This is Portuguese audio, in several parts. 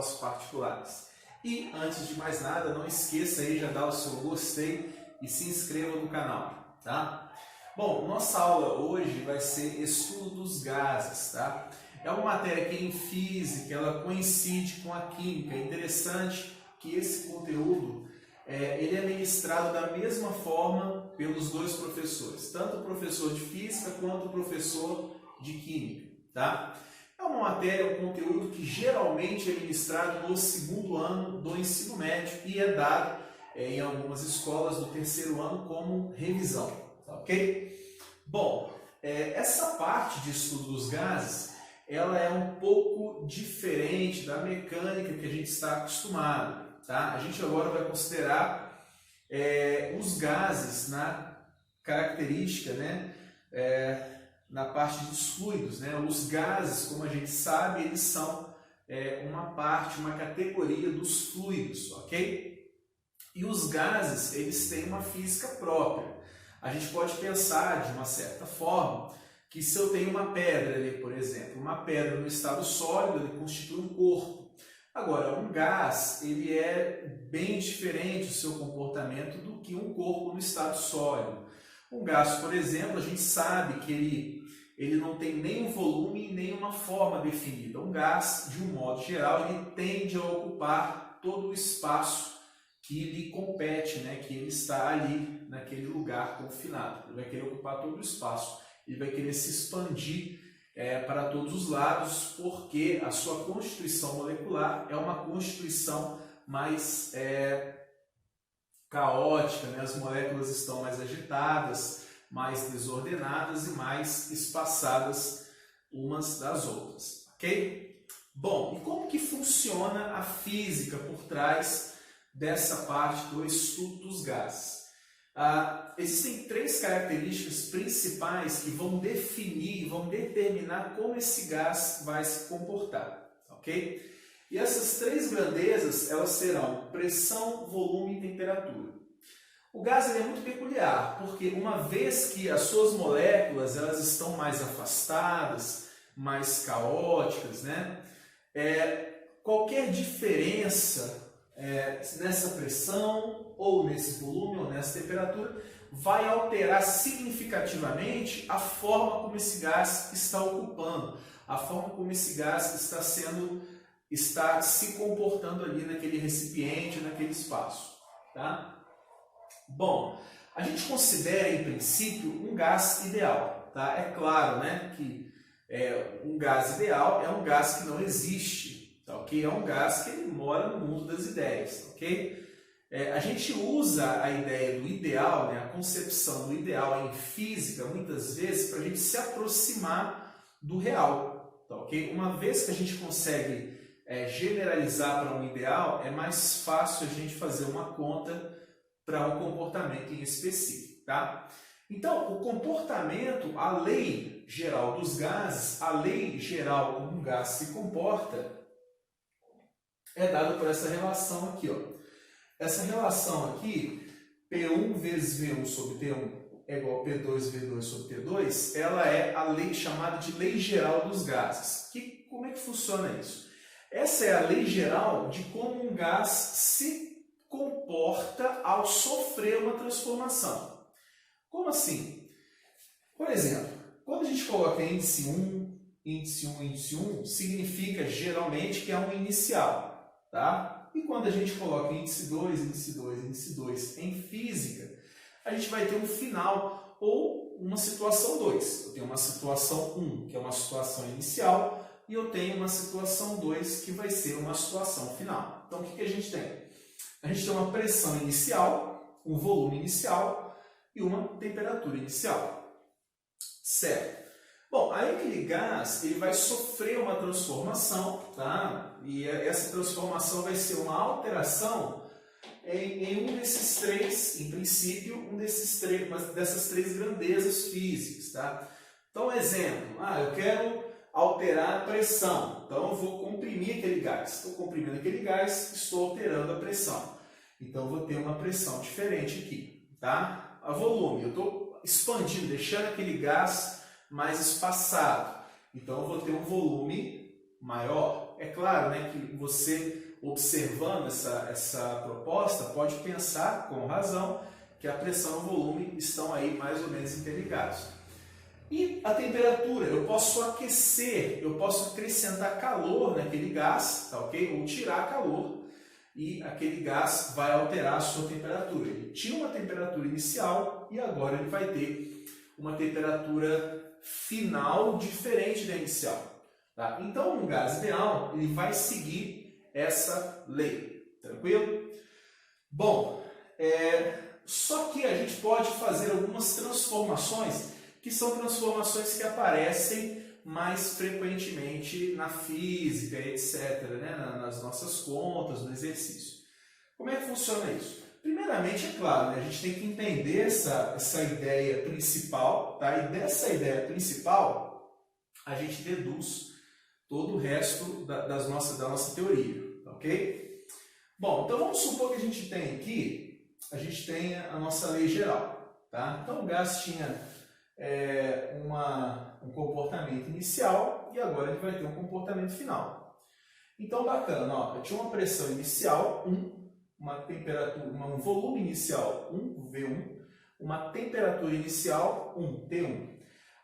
aulas particulares. E antes de mais nada, não esqueça aí, já dá o seu gostei e se inscreva no canal, tá? Bom, nossa aula hoje vai ser estudo dos gases, tá? É uma matéria que em física, ela coincide com a química. É interessante que esse conteúdo ele é ministrado da mesma forma pelos dois professores, tanto o professor de física quanto o professor de química, tá? É uma matéria, um conteúdo que geralmente é ministrado no segundo ano do ensino médio e é dado em algumas escolas do terceiro ano como revisão, tá ok? Bom, essa parte de estudo dos gases, ela é um pouco diferente da mecânica que a gente está acostumado, tá? A gente agora vai considerar os gases na característica, né? Na parte dos fluidos, né? Os gases, como a gente sabe, eles são uma categoria dos fluidos, ok? E os gases, eles têm uma física própria. A gente pode pensar, de uma certa forma, que se eu tenho uma pedra ali, por exemplo, uma pedra no estado sólido, ele constitui um corpo. Agora, um gás, ele é bem diferente o seu comportamento do que um corpo no estado sólido. Um gás, por exemplo, a gente sabe que ele não tem nem um volume nem uma forma definida. Um gás, de um modo geral, ele tende a ocupar todo o espaço que lhe compete, né? Que ele está ali naquele lugar confinado. Ele vai querer ocupar todo o espaço, ele vai querer se expandir para todos os lados, porque a sua constituição molecular é uma constituição mais caótica, né? As moléculas estão mais agitadas, mais desordenadas e mais espaçadas umas das outras, ok? Bom, e como que funciona a física por trás dessa parte do estudo dos gases? Existem três características principais que vão definir, vão determinar como esse gás vai se comportar, ok? E essas três grandezas, elas serão pressão, volume e temperatura. O gás ele é muito peculiar, porque uma vez que as suas moléculas elas estão mais afastadas, mais caóticas, né? Qualquer diferença nessa pressão, ou nesse volume, ou nessa temperatura, vai alterar significativamente a forma como esse gás está ocupando, a forma como esse gás está se comportando ali naquele recipiente, naquele espaço, tá? Bom, a gente considera em princípio um gás ideal, tá? É claro, né, que um gás ideal é um gás que não existe, tá, ok? É um gás que ele mora no mundo das ideias, ok? A gente usa a ideia do ideal, né, a concepção do ideal em física, muitas vezes, para a gente se aproximar do real, tá, ok? Uma vez que a gente consegue generalizar para um ideal, é mais fácil a gente fazer uma conta para um comportamento em específico, tá? Então, o comportamento, a lei geral dos gases, a lei geral como um gás se comporta, é dada por essa relação aqui, ó. Essa relação aqui, P1 vezes V1 sobre T1 é igual a P2 V2 sobre T2, ela é a lei chamada de lei geral dos gases. Como é que funciona isso? Essa é a lei geral de como um gás se comporta ao sofrer uma transformação. Como assim? Por exemplo, quando a gente coloca índice 1, índice 1, índice 1, significa geralmente que é um inicial, tá? E quando a gente coloca índice 2, índice 2, índice 2 em física, a gente vai ter um final ou uma situação 2. Eu tenho uma situação 1, que é uma situação inicial, e eu tenho uma situação 2, que vai ser uma situação final. Então, o que a gente tem? A gente tem uma pressão inicial, um volume inicial e uma temperatura inicial. Certo? Bom, aí aquele gás ele vai sofrer uma transformação, tá? E essa transformação vai ser uma alteração em um desses três, em princípio, dessas três grandezas físicas, tá? Então, exemplo, eu quero alterar a pressão, então eu vou comprimir aquele gás. Estou comprimindo aquele gás, estou alterando a pressão. Então, eu vou ter uma pressão diferente aqui, tá? A volume, eu estou expandindo, deixando aquele gás mais espaçado. Então, eu vou ter um volume maior. é claro, né, que você, observando essa proposta, pode pensar, com razão, que a pressão e o volume estão aí mais ou menos interligados. E a temperatura, eu posso aquecer, eu posso acrescentar calor naquele gás, tá ok? Ou tirar calor, e aquele gás vai alterar a sua temperatura. Ele tinha uma temperatura inicial e agora ele vai ter uma temperatura final diferente da inicial. Tá? Então, no gás ideal, ele vai seguir essa lei. Tranquilo? Bom, só que a gente pode fazer algumas transformações, que são transformações que aparecem mais frequentemente na física, etc., né? Nas nossas contas, no exercício. Como é que funciona isso? Primeiramente, é claro, né? A gente tem que entender essa ideia principal, tá? E dessa ideia principal, a gente deduz todo o resto da nossa teoria, ok? Bom, então vamos supor que a gente tem a nossa lei geral, tá? Então o gás tinha um comportamento inicial e agora ele vai ter um comportamento final. Então, bacana, ó, eu tinha uma pressão inicial, 1, uma temperatura, um volume inicial, 1, V1, uma temperatura inicial, 1, T1.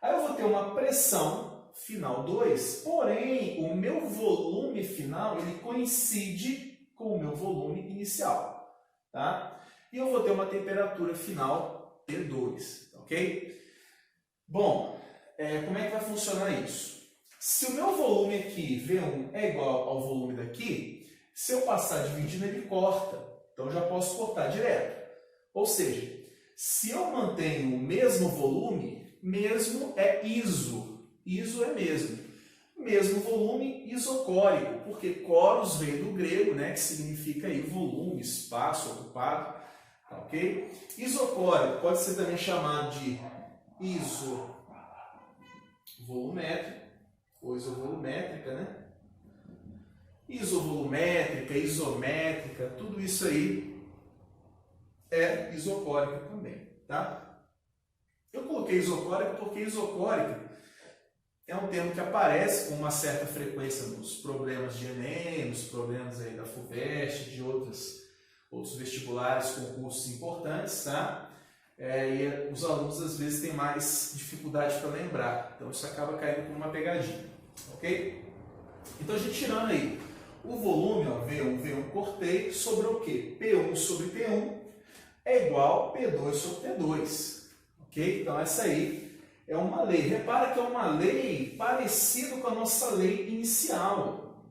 Aí eu vou ter uma pressão final, 2, porém, o meu volume final ele coincide com o meu volume inicial, tá? E eu vou ter uma temperatura final, T2, ok? Bom, como é que vai funcionar isso? Se o meu volume aqui, V1, é igual ao volume daqui, se eu passar dividindo, ele corta. Então, eu já posso cortar direto. Ou seja, se eu mantenho o mesmo volume, mesmo é iso. Iso é mesmo. Mesmo volume isocórico, porque coros vem do grego, né, que significa aí volume, espaço ocupado. Ok? Isocórico pode ser também chamado de isovolumétrico, ou isovolumétrica, né? Isovolumétrica, isométrica, tudo isso aí é isocórica também, tá? Eu coloquei isocórica porque isocórica é um termo que aparece com uma certa frequência nos problemas de Enem, nos problemas aí da FUVEST, de outros vestibulares, concursos importantes, tá? E os alunos às vezes têm mais dificuldade para lembrar, então isso acaba caindo como uma pegadinha, ok? Então a gente tirando aí o volume, ó, V1, cortei, sobrou o quê? P1 sobre T1 é igual a P2 sobre T2, ok? Então essa aí é uma lei, repara que é uma lei parecida com a nossa lei inicial.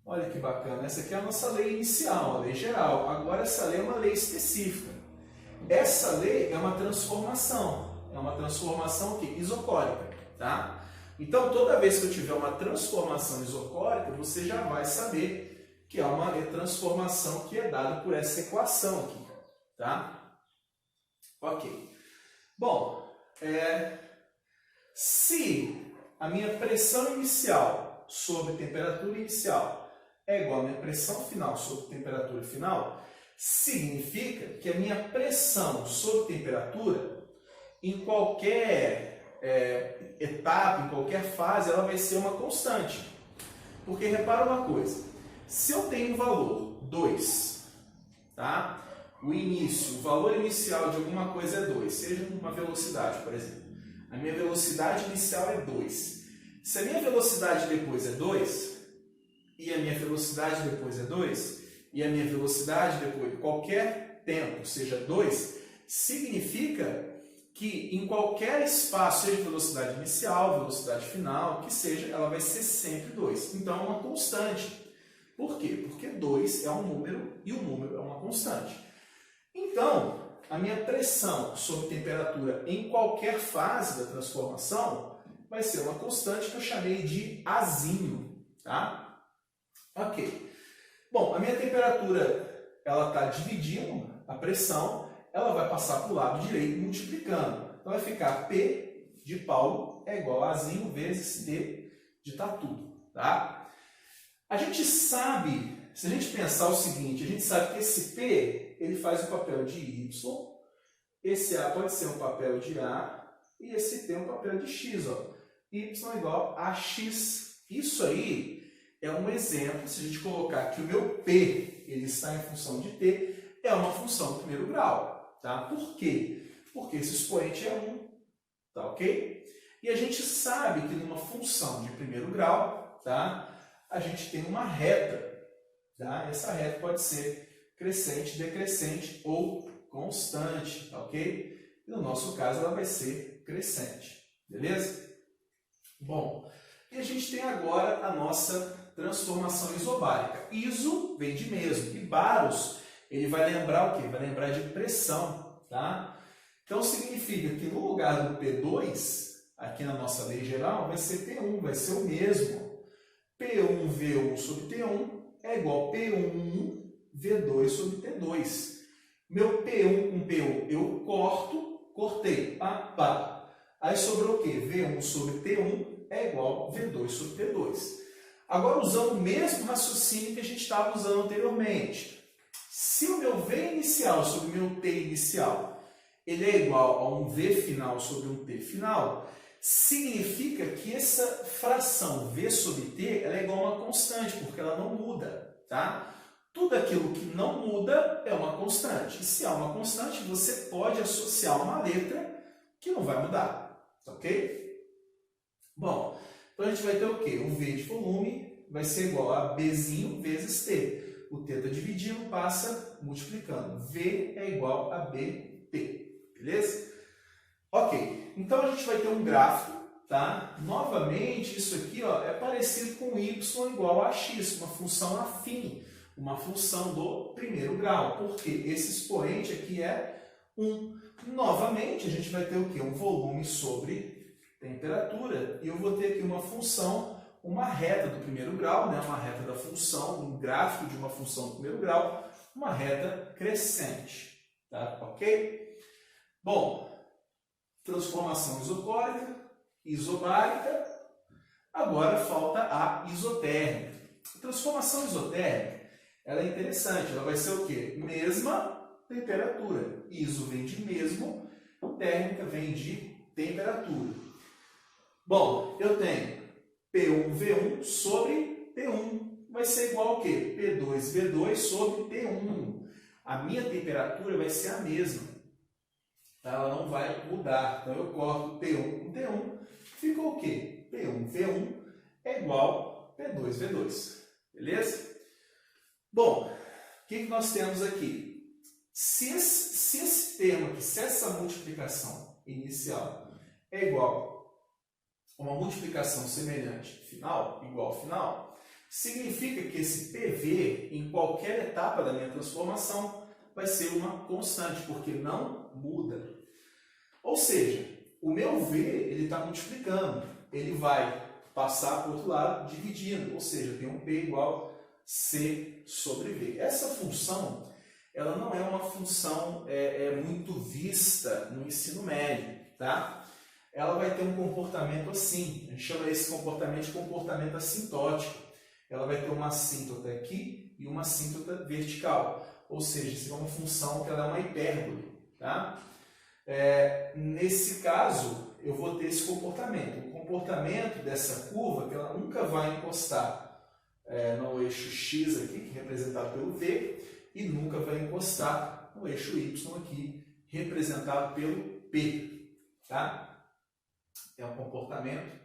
Olha que bacana, essa aqui é a nossa lei inicial, a lei geral, agora essa lei é uma lei específica. Essa lei é uma transformação que isocórica, tá? Então, toda vez que eu tiver uma transformação isocórica, você já vai saber que é uma transformação que é dada por essa equação aqui, tá? Ok. Bom, se a minha pressão inicial sobre temperatura inicial é igual à minha pressão final sobre temperatura final, significa que a minha pressão sobre temperatura, em qualquer etapa, em qualquer fase, ela vai ser uma constante. Porque repara uma coisa, se eu tenho um valor 2, tá? O valor inicial de alguma coisa é 2, seja uma velocidade, por exemplo. A minha velocidade inicial é 2. Se a minha velocidade depois é 2, e a minha velocidade depois é 2, e a minha velocidade depois de qualquer tempo seja 2, significa que em qualquer espaço, seja velocidade inicial, velocidade final, que seja, ela vai ser sempre 2. Então é uma constante. Por quê? Porque 2 é um número e o número é uma constante. Então, a minha pressão sobre temperatura em qualquer fase da transformação vai ser uma constante que eu chamei de Azinho, tá? Ok. Bom, a minha temperatura, ela está dividindo a pressão, ela vai passar para o lado direito multiplicando. Então vai ficar P de Paulo é igual a Azinho vezes T de Tatu, tá? A gente sabe, se a gente pensar o seguinte, a gente sabe que esse P, ele faz o papel de Y, esse A pode ser um papel de A e esse T um papel de X, ó. Y igual a X. Isso aí é um exemplo, se a gente colocar que o meu P ele está em função de T, é uma função do primeiro grau. Tá? Por quê? Porque esse expoente é 1. Tá ok? E a gente sabe que numa função de primeiro grau, tá? A gente tem uma reta. Tá? Essa reta pode ser crescente, decrescente ou constante. Tá ok? E no nosso caso ela vai ser crescente. Beleza? Bom, e a gente tem agora a nossa transformação isobárica. Iso vem de mesmo. E baros, ele vai lembrar o quê? Vai lembrar de pressão. Tá? Então significa que no lugar do P2, aqui na nossa lei geral, vai ser P1, vai ser o mesmo. P1V1 sobre T1 é igual a P1V2 sobre T2. Meu P1 com P1 eu cortei, pá. Aí sobrou o quê? V1 sobre T1 é igual a V2 sobre T2. Agora, usando o mesmo raciocínio que a gente estava usando anteriormente. Se o meu V inicial sobre o meu T inicial ele é igual a um V final sobre um T final, significa que essa fração V sobre T ela é igual a uma constante, porque ela não muda. Tá? Tudo aquilo que não muda é uma constante. E se há uma constante, você pode associar uma letra que não vai mudar. Ok? Bom, então a gente vai ter o quê? O V de volume vai ser igual a Bzinho vezes T. O T está dividindo, passa multiplicando. V é igual a BT. Beleza? Ok, então a gente vai ter um gráfico, tá? Novamente, isso aqui ó, é parecido com y igual a x, uma função afim, uma função do primeiro grau, porque esse expoente aqui é 1. Novamente, a gente vai ter o quê? Um volume sobre temperatura, e eu vou ter aqui uma função, uma reta do primeiro grau, né? Uma reta da função, um gráfico de uma função do primeiro grau, uma reta crescente, tá? Ok? Bom, transformação isocórica, isobárica, agora falta a isotérmica. A transformação isotérmica ela é interessante, ela vai ser o quê? Mesma temperatura. Iso vem de mesmo, térmica vem de temperatura. Bom, eu tenho P1V1 sobre T1, vai ser igual ao quê? P2V2 sobre T1. A minha temperatura vai ser a mesma. Ela não vai mudar. Então, eu corto P1 com T1. Ficou o quê? P1V1 é igual a P2V2. Beleza? Bom, o que nós temos aqui? Se esse termo aqui, se essa multiplicação inicial é igual a uma multiplicação semelhante final, igual ao final, significa que esse PV, em qualquer etapa da minha transformação, vai ser uma constante, porque não muda. Ou seja, o meu V ele está multiplicando, ele vai passar para o outro lado dividindo, ou seja, tem um P igual a C sobre V. Essa função ela não é uma função muito vista no ensino médio, tá? Ela vai ter um comportamento assim, a gente chama esse comportamento de comportamento assintótico. Ela vai ter uma assíntota aqui e uma assíntota vertical. Ou seja, isso é uma função que ela é uma hipérbole. Tá? Nesse caso, eu vou ter esse comportamento. O comportamento dessa curva, que ela nunca vai encostar no eixo X aqui, que é representado pelo V, e nunca vai encostar no eixo Y aqui, representado pelo P. Tá? É um comportamento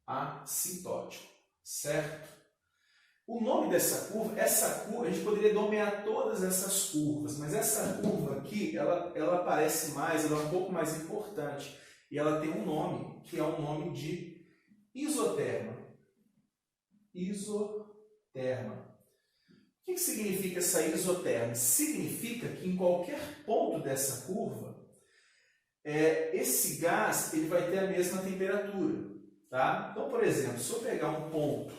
assintótico. Certo? O nome dessa curva, a gente poderia nomear todas essas curvas, mas essa curva aqui, ela aparece mais, ela é um pouco mais importante. E ela tem um nome, que é um nome de isoterma. Isoterma. O que significa essa isoterma? Significa que em qualquer ponto dessa curva, esse gás ele vai ter a mesma temperatura. Tá? Então, por exemplo, se eu pegar um ponto,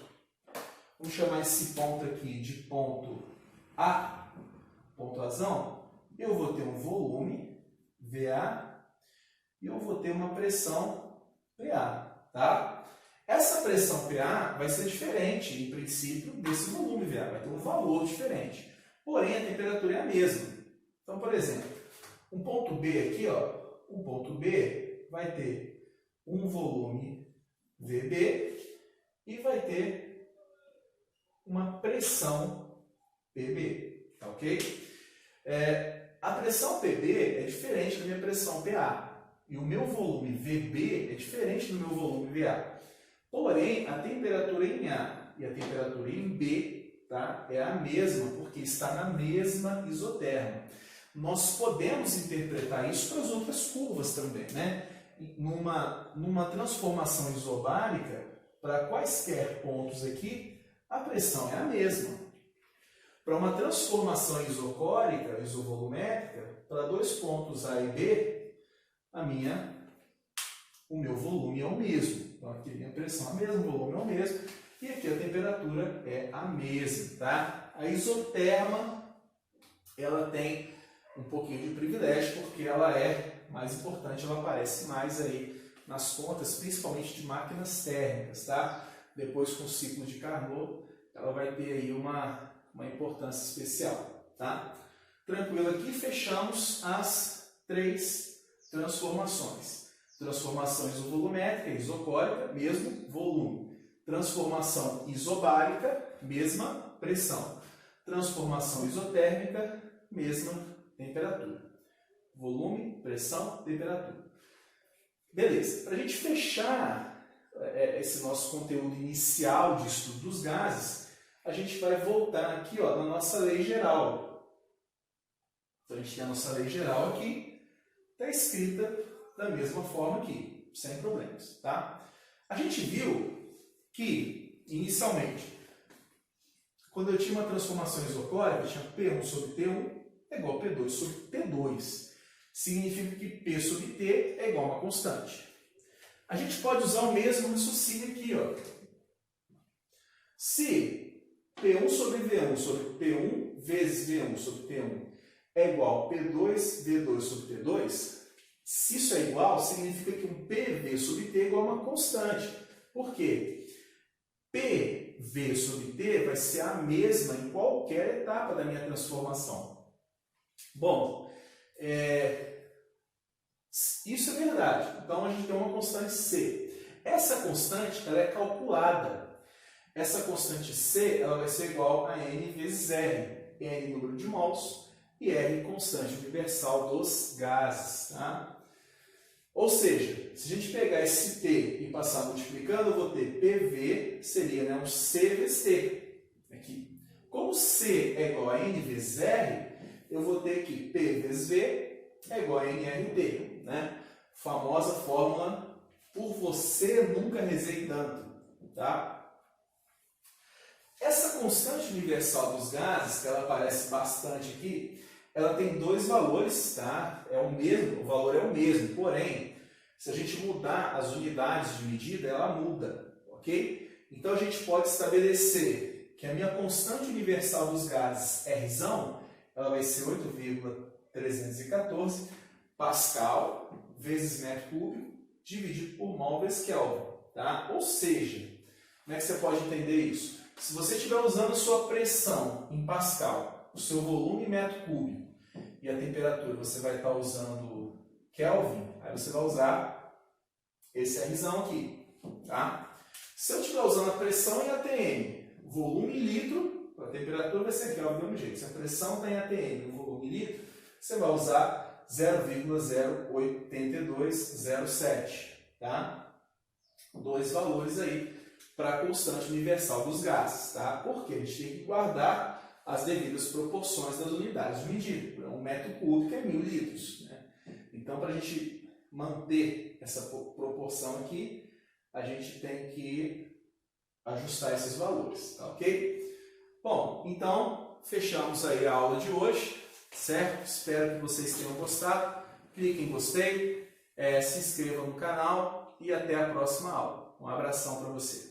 vamos chamar esse ponto aqui de ponto A, ponto Azão, eu vou ter um volume, VA, e eu vou ter uma pressão, PA. Tá? Essa pressão PA vai ser diferente, em princípio, desse volume VA, vai ter um valor diferente. Porém, a temperatura é a mesma. Então, por exemplo, um ponto B aqui, ó, um ponto B vai ter um volume VB e vai ter uma pressão PB, tá ok? A pressão PB é diferente da minha pressão PA, e o meu volume VB é diferente do meu volume VA. Porém, a temperatura em A e a temperatura em B, tá, é a mesma, porque está na mesma isoterma. Nós podemos interpretar isso para as outras curvas também, né? Numa transformação isobárica, para quaisquer pontos aqui, a pressão é a mesma. Para uma transformação isocórica, isovolumétrica, para dois pontos A e B, o meu volume é o mesmo. Então aqui a minha pressão é a mesma, o volume é o mesmo, e aqui a temperatura é a mesma, tá? A isoterma, ela tem um pouquinho de privilégio, porque ela é mais importante, ela aparece mais aí nas contas, principalmente de máquinas térmicas, tá? Depois, com o ciclo de Carnot, ela vai ter aí uma importância especial, tá? Tranquilo, aqui fechamos as 3 transformações. Transformação isovolumétrica, isocórica, mesmo volume. Transformação isobárica, mesma pressão. Transformação isotérmica, mesma temperatura. Volume, pressão, temperatura. Beleza, para a gente fechar esse nosso conteúdo inicial de estudo dos gases, a gente vai voltar aqui, ó, na nossa lei geral. Então a gente tem a nossa lei geral aqui, está escrita da mesma forma aqui, sem problemas, tá? A gente viu que, inicialmente, quando eu tinha uma transformação isocórica, eu tinha P1 sobre T1 é igual a P2 sobre T2. Significa que P sobre T é igual a uma constante. A gente pode usar o mesmo raciocínio aqui, ó. Se P1 sobre V1 sobre P1 vezes V1 sobre T1 é igual a P2 V2 sobre T2, se isso é igual, significa que um PV sobre T é igual a uma constante. Por quê? PV sobre T vai ser a mesma em qualquer etapa da minha transformação. Bom, isso é verdade. Então, a gente tem uma constante C. Essa constante ela é calculada. Essa constante C ela vai ser igual a N vezes R. N número de mols e R constante universal dos gases. Tá? Ou seja, se a gente pegar esse T e passar multiplicando, eu vou ter PV, seria, né, um C vezes T. Aqui. Como C é igual a N vezes R, eu vou ter que P vezes V é igual a NRT. Né? Famosa fórmula, por você nunca rezei tanto. Tá? Essa constante universal dos gases, que ela aparece bastante aqui, ela tem 2 valores, tá? O valor é o mesmo, porém, se a gente mudar as unidades de medida, ela muda, ok? Então a gente pode estabelecer que a minha constante universal dos gases, R, ela vai ser 8,314 Pascal vezes metro cúbico dividido por mol vezes Kelvin, tá? Ou seja, como é que você pode entender isso? Se você estiver usando a sua pressão em Pascal, o seu volume em metro cúbico e a temperatura você vai estar usando Kelvin, aí você vai usar esse R aqui, tá? Se eu estiver usando a pressão em ATM, volume em litro, a temperatura vai ser Kelvin do mesmo jeito. Se a pressão está em ATM e o volume em litro, você vai usar 0,08207, tá? 2 valores aí para a constante universal dos gases, tá? Porque a gente tem que guardar as devidas proporções das unidades de medida. Um metro cúbico é 1000 litros, né? Então, para a gente manter essa proporção aqui, a gente tem que ajustar esses valores, tá ok? Bom, então, fechamos aí a aula de hoje, certo? Espero que vocês tenham gostado. Clique em gostei, se inscreva no canal e até a próxima aula. Um abração para você.